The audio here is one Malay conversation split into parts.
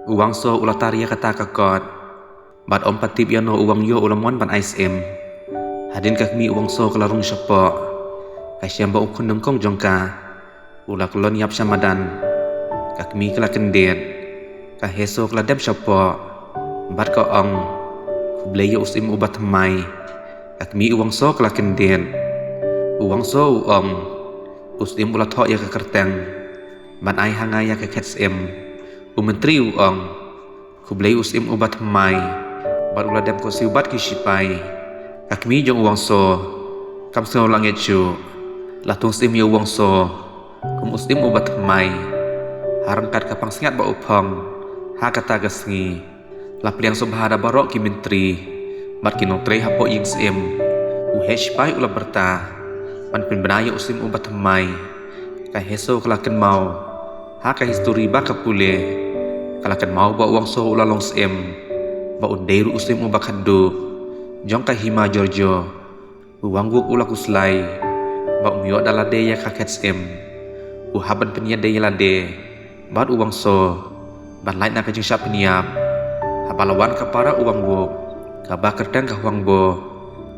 Uang so ulataria kata kakot. Bat om patip yano uang yo ulamon ban ISM. Hadin kakmi uang so kelarung syapok. Kasyamba ukun nengkong jongka. Ulak lon yap syamadan. Kakmi kela kendet. Kaheso kela deb syapok. Bat ko ong. Kubleyo usim ubat mai. Kakmi uang so kela kendet. Uang so uong. Usim ulatok ya kekerteng. Ban ai hangai ya keketsem. Menteri uang, kublai usim ubat mai, barulah dem ko siubat kisipai, kakmi jong uang so, kam so langit cu, latung sim ya uang so, kum usim ubat mai, harangkat kapang singat ba upong, ha kata gasngi, lapliang subhada barok ki menteri, bat kinotre hapo ing sim, uhesh pai ulah berta, man penbenaya usim ubat mai, kaheso kelaken mau, ha ka histori ba kapule. Kalakan mau ba uang so ulalong sem ba underu usim ubakando jong ka hima jorjo uang guk ulak uslai ba umyo dalade ya kaket sem uhaban penya de yalade bad uang so ban lain na kajing syap peniap habalawan kapara uang guk ka kertang ka huang bo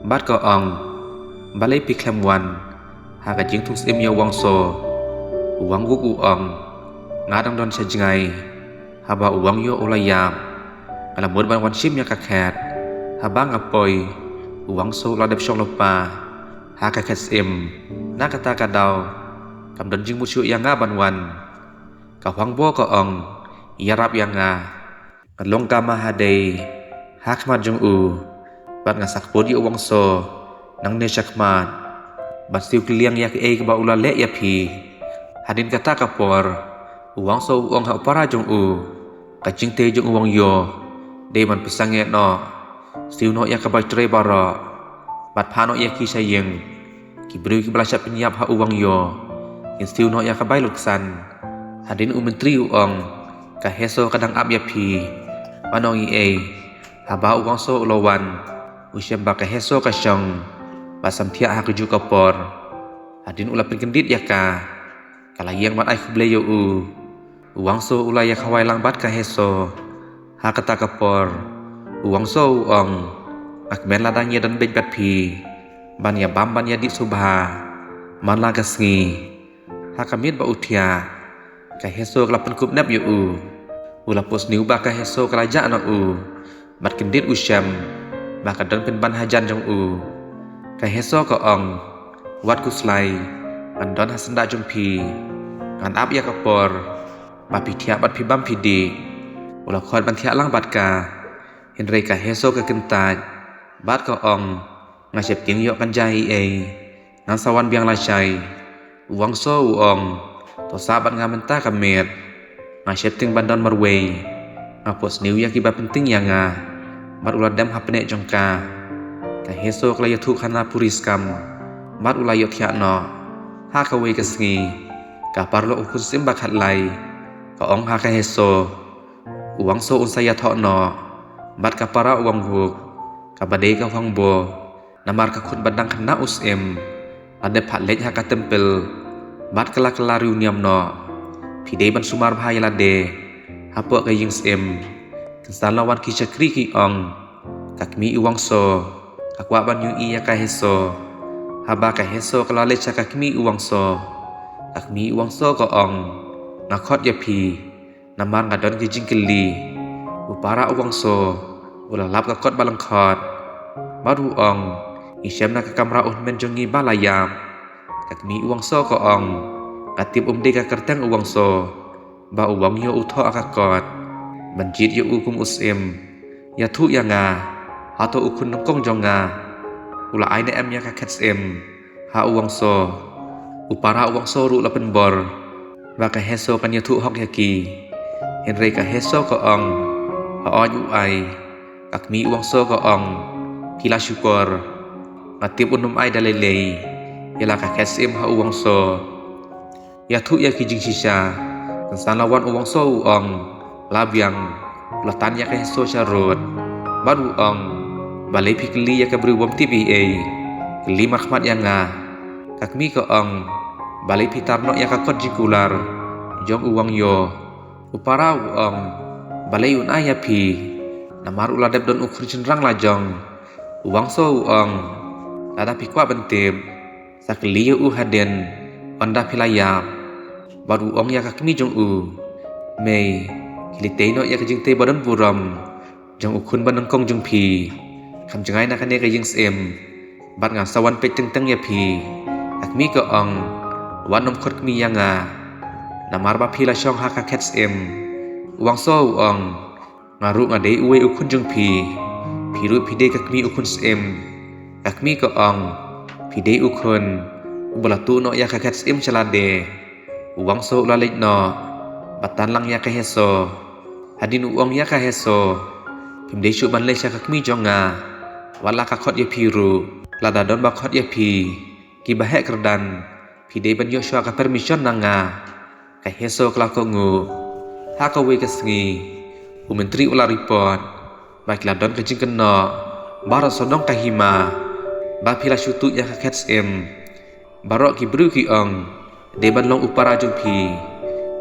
bad ka ong balai piklem wan ha kajing tung sem ya uang so uang guk uong ngadang don sajingai haba uang yo ulayam kala mod ban wan sim ya kaket haba ngapoy uang so ladep syong lopa ha kaket sim na kata kadau kam don jing musyu yang ngaban wan ka huang bo ko ong yarap yang nga kalong kama hadei ha kmat jong u bat ngasak podi uang so nang ne syakmat bat siu kliang yak e ba ulale ya pi hadin kata kapor uang so uang ha para jong u kacing te jong uang yo de man pesanget no siu no ya kabai tre bara bat pano ya ki sayeng ki bru ki belasat penyap ha uang yo in siu no ya kabai luksan hadin menteri uang ka heso kadang ap ya pi manong i haba uang so ulawan usyam ba ka heso ka syong basam tia ha kuju kapor hadin ula pendit ya ka kalayang mat ai kubleyo uang so ulaya kawai lang bat ka heso ha kata kapor uang so uong akmen ladang ya dan bej bat pi ban ya bam ban ya di subha man lagas ngi ha kamit ba utia ka heso kelapen kup nap yu ula pos niu ba ka heso kalaja na bat kendit usyam ba ka don pen ban hajan jong ka heso ka ong wat kuslai ban don hasenda jong pi ngan ap ya kapor bapi tiap bat pi bam pidi ula khot ban tiap lang bat ka henry ka heso ka kentat bat ka ong ngasep ting yo kan jai ngan sawan biang la chai uang so uong to sabat ngamenta ka met ngasep ting bandon marwei ngapos niu ya ki ba penting ya nga bat ula dam hapne jongka ka heso kala ya thu khana puris kam bat ula yo thia no ha ka wei ka sngi ka parlo ukun sim ba khat lai ka ong ha ka heso uang so unsaya tho no bat ka para uang guk ka bade ka huang bo namar ka khun badang khna usem ade phat lej ha ka tempel bat kala kala riuniam no pide ban sumar bhai lade hapo ka ying sem kesalawan ki chakri ki ong kakmi uang so kakwa ban yu iya ka heso haba ka heso kala lej ka kakmi uang so kakmi uang so ka ong ngakot ya pi namar ngadon ki jingkeli upara uang so ula lap ka kot balang khot baru ong isyam na ka kamra men jongi balayam kakmi uang so ka ong katip de ka kerteng uang so ba uang yo utho akakot banjit yo ukum usim ya thu ya nga hato ukun nongkong jonga ula aine em ya ka ketsem ha uang so upara uang so ru lapen bor ba ka heso kan ya thu hok ya ki henry ka heso ka ong ha yu ai kakmi uang so ka ong kila syukur ngatip unum ai dalelei yala ka kesim ha uang so ya thu ya ki jing sisa sanawan uang so uong labyang latan ya ka heso syarot baru ong balai pikli ya ka bru bom tba kli makhmat ya nga kakmi ka ong balai pitarno ya ka kot jikular jong uang yo upara uong balai un aya pi namar uladep don ukur jenrang lajong uang so uong lada pi kwa bentib sakliya u haden onda pilayap baru uong ya kakmi jong u mei kiliteno ya kajing te badan buram jong ukun ban kong jong pi kam jangai na kane kajing sem bat nga sawan pe teng ya pi akmi ko ong wanom khot mi yanga namar ba pila shong haka kets em uang so uong ngaru ngade uwe ukun jong pi piru pide kakmi ukun sem kakmi ko ong pide ukun ubalatu no ya kakets em chalade uang so lalek no batan lang ya kaheso hadin uong ya kaheso pimde shu ban le sha kakmi jonga wala ka khot ya piru lada don ba khot ya pi ki bahe kerdan pide ban yo shwa ka permission nanga kaheso klako ngu haka we kasngi menteri ula report baiklah don kejing kena bara sodong kahima ba pila syutu ya ka kets em barok ki bru ki ong deban long upara jumpi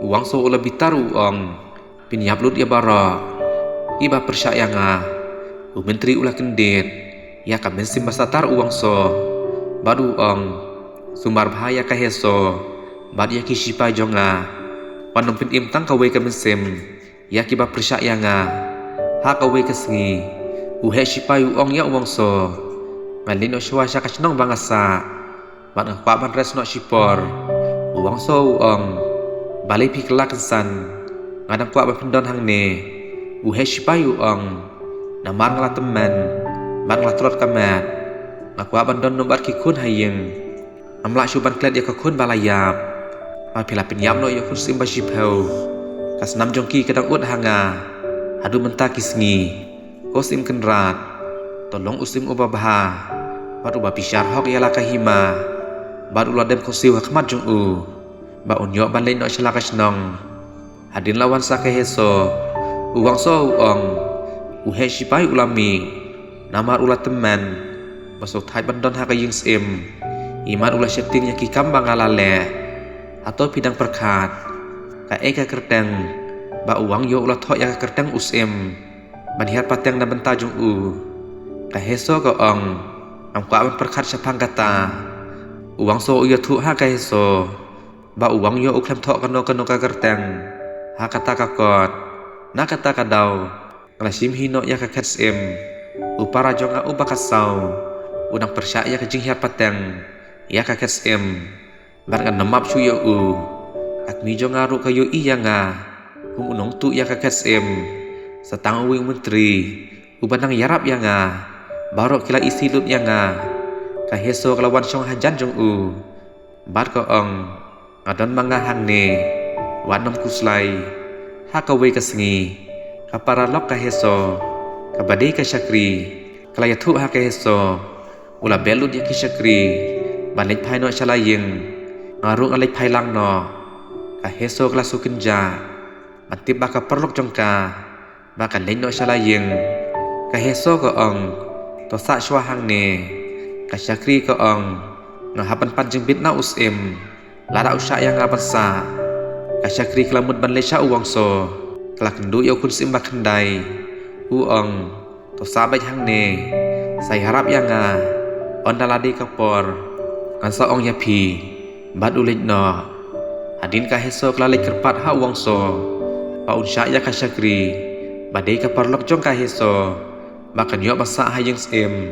uang so ula bitaru ong pinyaplut ya bara iba persaya nga menteri ula kendet ya ka bensim basatar uang so baru ong sumbar bahaya kaheso bad ya ki shipa jonga panom pin im tang ka we ka bensim ya ki ba persaya nga ha ka we kasngi uhe shipa uong ya uang so ngalin o shwa sha kasnong bangasa ban ngpa ban res no shipor uang so uong balai pi kelak san ngadang kwa ba pendon hang ne uhe shipa uong namar ngala teman ban nglatrot kamat ngakwa ban don nombar ki kun hayeng amla shuban klet ya ka kun balayap ma pila pinyam no ya kun sim ba shipau kas nam jongki kadang ut hanga adu menta kisngi kosim kenrat tolong usim ubabha baru ba pishar hok ya lakahima baru ladem kosiw hakmat jong u ba unyo ban lain no shalakas nong hadin lawan sakaheso uang so uong uhe shipai ulami namar ula teman basok thai bandon haka ying sem iman ula setting ya kikam bangalale atau pidang perkat ka eka kerteng ba uang yo ula thok ya kerteng usem banhiar pateng na benta jong u ka heso ka ong am kwa ban perkat sapang kata uang so uya thu ha ka heso ba uang yo uklem thok kano ka kerteng ha kata ka kot na kata ka daw klasim hino ya ka ketsem upara jonga ubakasau udang persya ya ka jinghiar pateng ya ka ketsem bar kan namap su yo u akmi jonga ru kayo iya nga unong tu ya ka ketsem satang wing menteri ubanang yarap ya nga barok kila isi lut ya nga kaheso kelawan syong hajan jong u bar ko ong adon manga hang ne wanom kuslai hakawe kasngi kapara lok kaheso kabade ka syakri kalayathu hakaheso ula belut ya ki syakri banlek phai no chalayeng ngarung alek phai lang no kaheso klasu kenja matib baka perlok jongka baka len no chalayeng kaheso ko ong to sa shwa hang ne ka syakri ko ong ngahapan pat jeng bit na usem lara usha yang ngapan sa ka syakri kelamut ban lesha uang so kelak kendu ya kun sim bakandai uong to sabai hang ne sai harap yang nga ondalade kapor kan sa ong ya pi bad ulit no hadin ka heso klalek kerpat ha uang so pa unsha ya ka syakri badai ka parlok jong ka heso bakan yo basa hayeng sem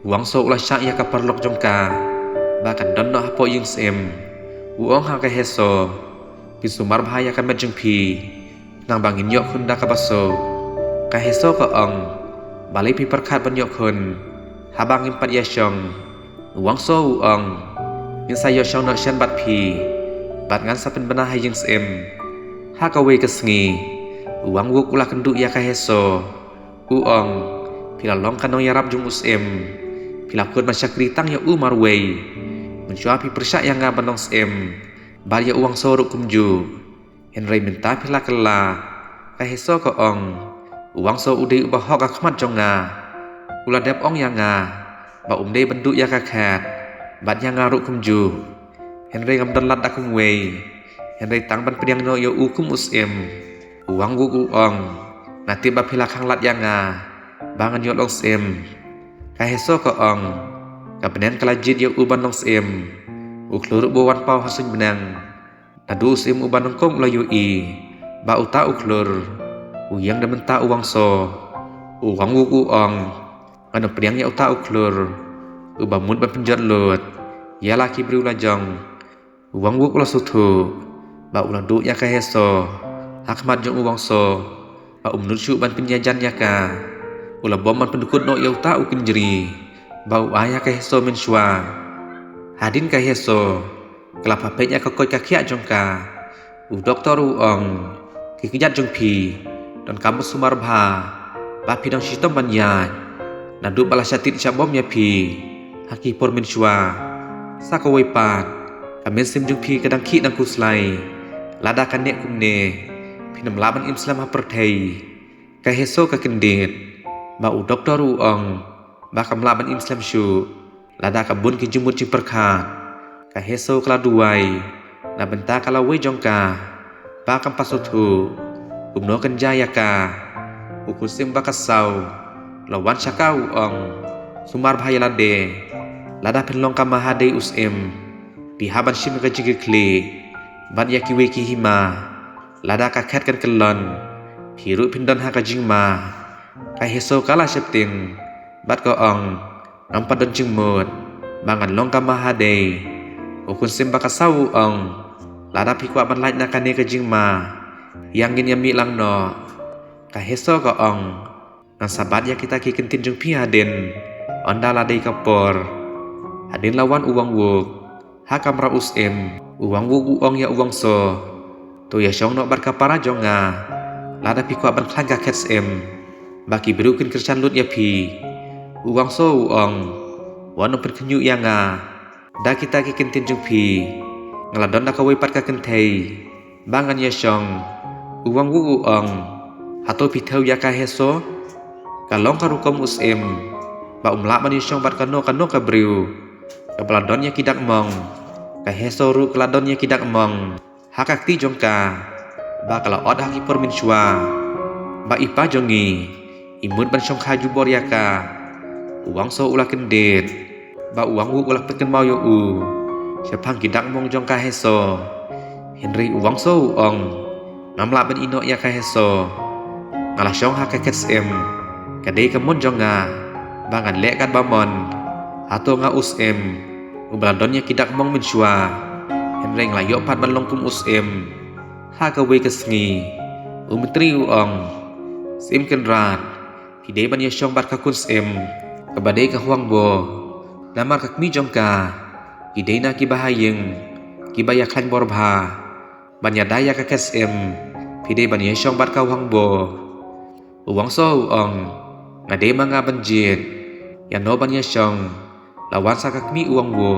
uang so ulah sya ya ka parlok jong ka bakan don no hapo yeng sem uong ha ka heso pisumar bahaya ka medjeng pi nang bangin yo kun da ka baso ka heso ka ong balai pi perkat ban yo kun habang impat ya syong uang so uong min sa yo syong no syan bat pi bat ngan sa pen bana hayeng sem ha ka we kasngi uang wuk ulah kendu ya ka heso uong pila long kanong yarap jung usem pila kun masyakri tang ya marwei mencuapi persyak yang nga banong sem bar ya uang soruk kumju henry minta pila kela kaheso ko ong uang so ude ubah hok akmat jonga ula dep ong yang nga ba umde bendu ya kakat bat yang ngaruk kumju henry ngamdon lat akum wei henry tang ban pediang no ya ukum usem uang wu uong nanti bapila kang lat yanga bangan yo long sem kaheso ko ong kabenen kalajit yo uban long sem uklur buwan pau hasun benang nadu sem uban nongkong layu i ba uta uklur uyang da menta uang so uang wu uong anu priang ya uta uklur ubamut ban penjat lut ya laki beri ulajong uang wu ulah sutu ba ulah du ya kaheso hakmat jong uang so ba nutsu ban penjajan ya ka ulah bom ban pendukut no ya uta ukin jeri ba uaya kaheso mensyua hadin kaheso kelapa penya kokoi kakia jong ka doktor uong kikijat jong pi dan kamu sumar bha ba pidang sistem banyat nadu balas syatit syabom ya pi haki por mensyua sakawai pat kamen sim jong pi kadang ki nang kuslai lada kan nek kumne pinam laban Islam haperthei kaheso ka kendet ba doktor uong ba kam laban Islam syu lada kabun ki jumut ci perkhat kaheso kala duai na benta kala we jongka ba kam pasutu umno kan jaya ka ukusim ba kasau lawan syakau uong sumar bhaya lade lada penlong ka mahade usem pihaban shim ka jige kle ban yaki we ki hima lada ka khat kan kelon phiru pindon ha ka jingma kaheso kala septing bat ko ong nampat don jingmut bangan long ka mahade ukun sim ba kasau ong lada pikwa ban lait na kane ka jingma yang gin yami lang no kaheso ko ong nang sabat ya kita ki kentin jung pi haden onda ladai kapor haden lawan uang wuk hakam ra usem uang wuk uong ya uang so to ya syong no bar kapara jonga lada pikwa ban klan ka kets em baki berukin kersan lut ya pi uang so uong wano perkenyu ya nga da kita ki kentin jung pi ngaladon da kawai pat ka kentei bangan ya syong uang wuk uong hato pitau ya kaheso kalong karukom usem ba umla man syong bat kano ka briu kabaladon ya kidak mong kaheso ru kaladon ya kidak mong hakakti jongka ba kala od haki por minsyua ba ipa jongi imut ban syong khaju bor ya ka uang so ulah kendet ba uang wu ulah peken mau yo u syapang kidak mong jong kaheso Henry uang so uong namla ban ino ya kaheso ngalah syong hakakets em kadai kamun jonga bangan lek kan bamon hato nga usem ubaladon ya kidak mong minsyua Henry nglayo pat ban longkum usem ha ka we kesngi umitri uong sim kenrat hidai ban ya syong bat ka kunsem kabadai ka huang bo namar kakmi jongka hidai na ki bahayeng ki baya khan borbha ban ya daya ka kesem hidai ban ya syong bat ka huang bo uang so uong ngade manga banjit ya no ban ya syong lawan sa kakmi uang bo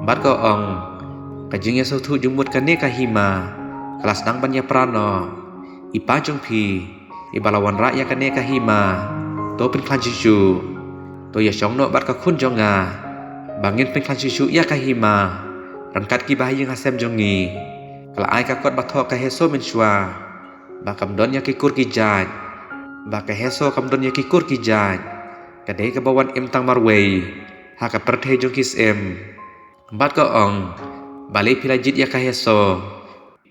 bat ka ong kajing ya sautu jumut kane kahima kelas nang ban ya prano ipa jong pi ibalawan ra ya kane kahima to pen klan jiju to ya syong no bat ka khun jonga bangin pen klan jiju ya kahima rangkat ki bahayeng hasem jongi kala ai ka kot batho kaheso mensyua ba kamdon ya kikur ki jaj ba kaheso kamdon ya kikur ki jaj kadai ka bawan em tang marwei ha ka perthei jong kisem bat ka ong balai pilajit ya kaheso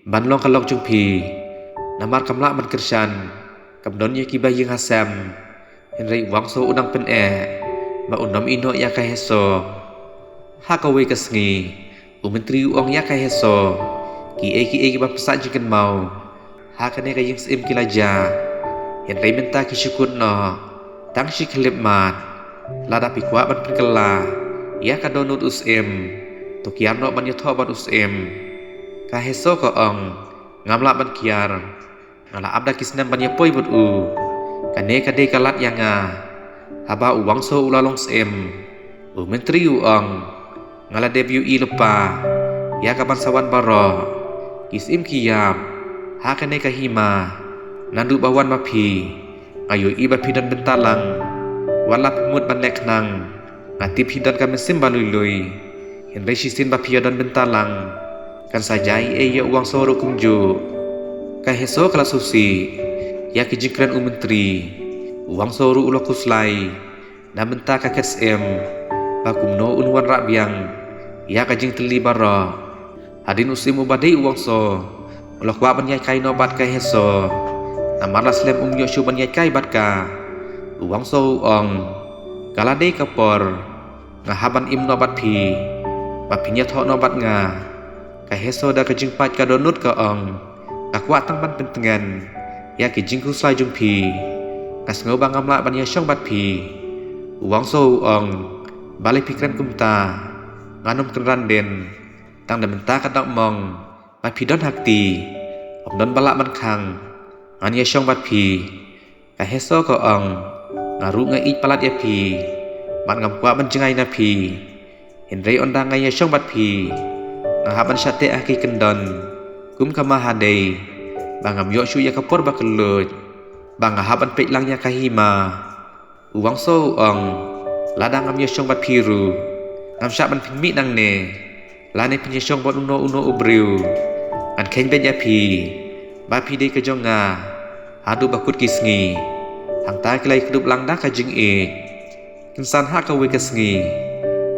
ban long kalok jung pi namar kamla man kersan kamdon ya kibayeng hasem Henry uang so udang pen ba unom ino ya kaheso ha ka we kesngi umentri uang ya kaheso ki ba pesan jiken mau ha kane ka yeng sem kilaja Henry menta ki syukur no tang si klip mat lada pikwa ban penkela ya ka donut usem to kiar no ban ya tho ban usem kaheso ko ong ngamla ban kiar ngala abda kisnam ban ya poi but u kane kade kalat yanga haba uang so ulalong sem menteri uong ngala debut i lepa ya kaban sawan baro kisim kiyam ha kane kahima nandu bawan mapi ayu i bapi dan bentalang wala pemut ban nek nang ngati hidan kami sim balului Henry sisin bapi dan bentalang kan sajai ya uang soro kumju Kai heso kala susi ya ki jingkran menteri uang soru ulo kuslai na menta ka KSM bakumno unwan rabiang ya ka jing teli bara hadin usim ubadai uang so ulo kwa ban yai kai no bat kai heso na maras lem yo shu ban yai kai bat ka uang so ong kala dei kapor nga haban im no bat pi bapinya tho no bat nga kai heso da ka jing pat ka donut ka ong Akwa tang ban pentengan ya ki jingku slai jung pi kas ngau bang amla ban ya syong bat pi uang so ong balik pikiran kumta nganum kenran den tang da menta kadak mong bat pi don hakti om don balak ban khang an ya syong bat pi ka heso ko ong ngaru ngai palat ya pi ban ngam kwa ban jengai na pi henrei on da ngai ya syong bat pi ngahaban syate aki kendon kum kama hadei bangam yo shu ya kapor bakelut banga haban pek lang ya kahima uang so ong ladang am yeshong bat piru ngam syak ban pinmi nang ne lane penyeshong bat uno ubriu an ken ben ya pi ba pi dei ke jonga adu bakut kisngi hang ta kelai kedup lang da ka jing e kinsan ha ka we kesngi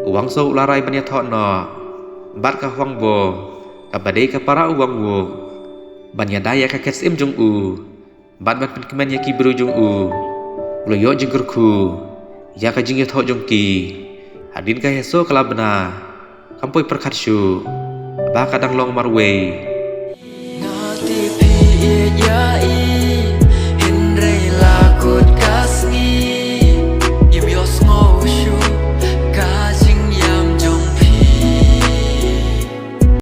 uang so larai ban ya tho no bat ka hwang bo kabadai ka para uang wo ban ya daya ka KSM jong u ban ban penkeman ya ki bru jong u lo yo jing kurku ya ka jing ya tho jong ki hadin ka heso kala bena kampoi perkhat shu ba kadang long marway na ti pi ya i